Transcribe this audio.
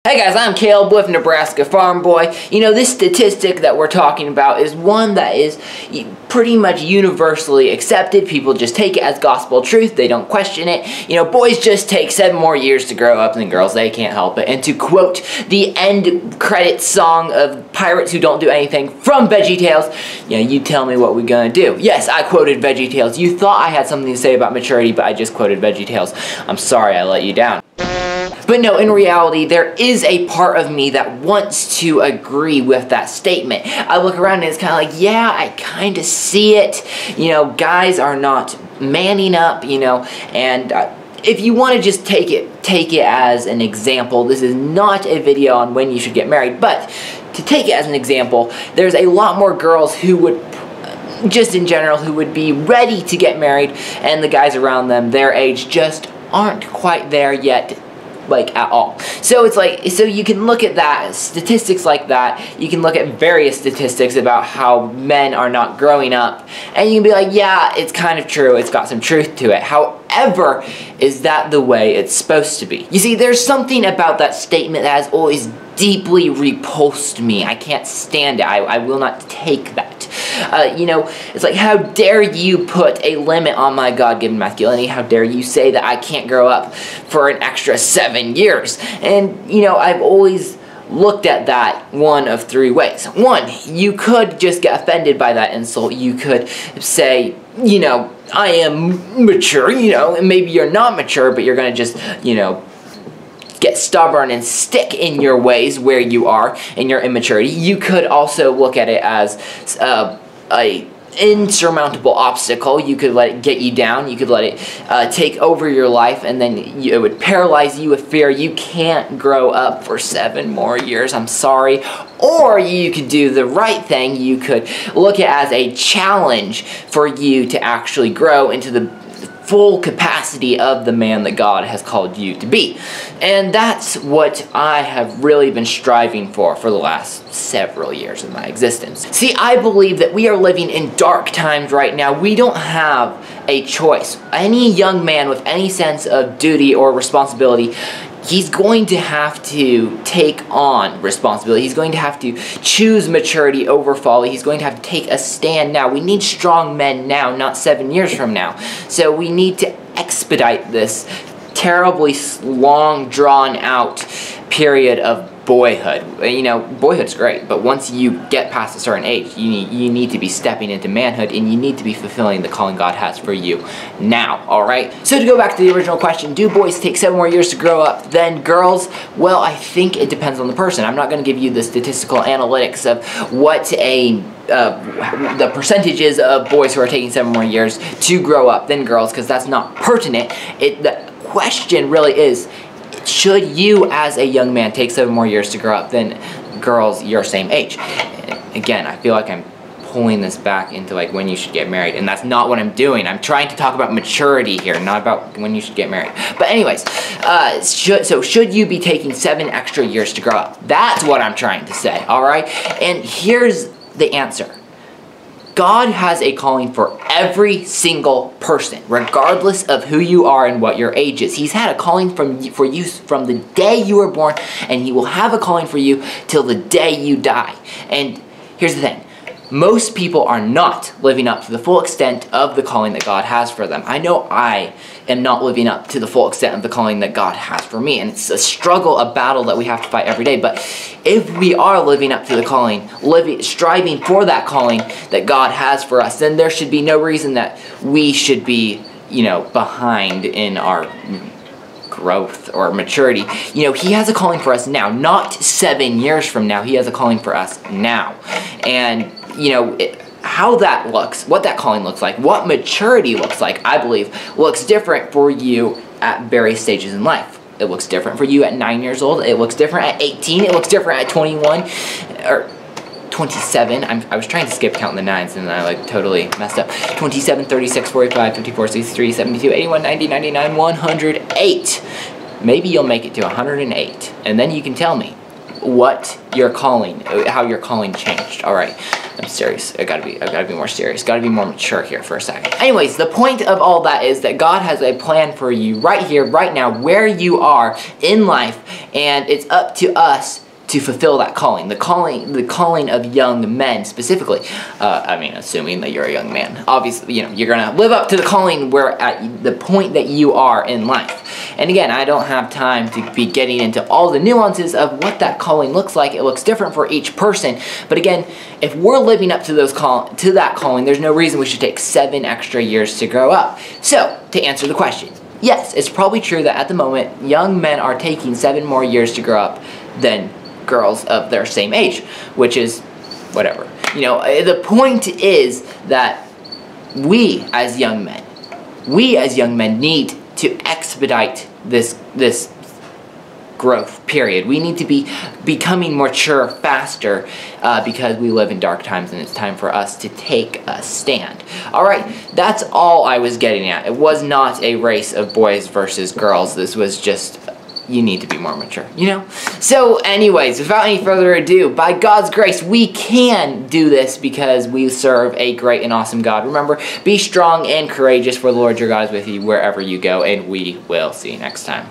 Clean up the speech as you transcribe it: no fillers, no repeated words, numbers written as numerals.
Hey guys, I'm Caleb with Nebraska Farm Boy. You know, this statistic that we're talking about is one that is pretty much universally accepted. People just take it as gospel truth. They don't question it. You know, boys just take 7 more years to grow up than girls. They can't help it. And to quote the end credits song of Pirates Who Don't Do Anything from VeggieTales, you tell me what we're gonna do. Yes, I quoted VeggieTales. You thought I had something to say about maturity, but I just quoted VeggieTales. I'm sorry I let you down. But no, in reality, there is a part of me that wants to agree with that statement. I look around and it's kind of like, yeah, I kind of see it. You know, guys are not manning up, and if you want to just take it as an example, this is not a video on when you should get married, but to take it as an example, there's a lot more girls who would, just in general, who would be ready to get married, and the guys around them, their age, just aren't quite there yet. Like, at all. So it's like, so you can look at that, statistics like that, you can look at various statistics about how men are not growing up, and you can be like, yeah, it's kind of true, it's got some truth to it. However, is that the way it's supposed to be? You see, there's something about that statement that has always deeply repulsed me. I can't stand it. I will not take that. It's like, how dare you put a limit on my God-given masculinity? How dare you say that I can't grow up for an extra 7 years? And, I've always looked at that one of 3 ways. One, you could just get offended by that insult. You could say, I am mature, and maybe you're not mature, but you're going to just, get stubborn and stick in your ways where you are in your immaturity. You could also look at it as a insurmountable obstacle. You could let it get you down. You could let it take over your life, and then it would paralyze you with fear. You can't grow up for 7 more years. I'm sorry. Or you could do the right thing. You could look at it as a challenge for you to actually grow into the full capacity of the man that God has called you to be. And that's what I have really been striving for the last several years of my existence. See, I believe that we are living in dark times right now. We don't have a choice. Any young man with any sense of duty or responsibility, he's going to have to take on responsibility. He's going to have to choose maturity over folly. He's going to have to take a stand now. We need strong men now, not 7 years from now. So we need to expedite this terribly long, drawn-out period of boyhood. Boyhood's great, but once you get past a certain age, you need to be stepping into manhood, and you need to be fulfilling the calling God has for you now, alright? So to go back to the original question, do boys take 7 more years to grow up than girls? Well, I think it depends on the person. I'm not going to give you the statistical analytics of what the percentages of boys who are taking 7 more years to grow up than girls, because that's not pertinent. The question really is, should you as a young man take 7 more years to grow up than girls your same age? Again, I feel like I'm pulling this back into like when you should get married, and that's not what I'm doing. I'm trying to talk about maturity here, not about when you should get married. But anyways, should you be taking 7 extra years to grow up? That's what I'm trying to say, alright? And here's the answer. God has a calling for every single person, regardless of who you are and what your age is. He's had a calling for you from the day you were born, and He will have a calling for you till the day you die. And here's the thing. Most people are not living up to the full extent of the calling that God has for them. I know I am not living up to the full extent of the calling that God has for me, and it's a struggle, a battle that we have to fight every day. But if we are living up to the calling, striving for that calling that God has for us, then there should be no reason that we should be, behind in our growth or maturity. He has a calling for us now, not 7 years from now. He has a calling for us now. And how that looks, what that calling looks like, what maturity looks like, I believe, looks different for you at various stages in life. It looks different for you at 9 years old. It looks different at 18. It looks different at 21 or 27. I was trying to skip counting the 9s, and I totally messed up. 27, 36, 45, 54, 63, 72, 81, 90, 99, 108. Maybe you'll make it to 108, and then you can tell me what your calling, how your calling changed. All right. I'm serious. I gotta be more serious. Gotta be more mature here for a second. Anyways, the point of all that is that God has a plan for you right here, right now, where you are in life, and it's up to us to fulfill that calling, the calling of young men specifically. I mean, assuming that you're a young man. Obviously, you know, you're gonna live up to the calling where at the point that you are in life. And again, I don't have time to be getting into all the nuances of what that calling looks like. It looks different for each person. But again, if we're living up to that calling, there's no reason we should take 7 extra years to grow up. So, to answer the question, yes, it's probably true that at the moment, young men are taking 7 more years to grow up than girls of their same age, which is whatever. You know, the point is that we as young men need to expedite this growth period. We need to be becoming mature faster because we live in dark times, and it's time for us to take a stand. Alright, that's all I was getting at. It was not a race of boys versus girls. This was just, you need to be more mature, you know? So anyways, without any further ado, by God's grace, we can do this because we serve a great and awesome God. Remember, be strong and courageous, for the Lord your God is with you wherever you go, and we will see you next time.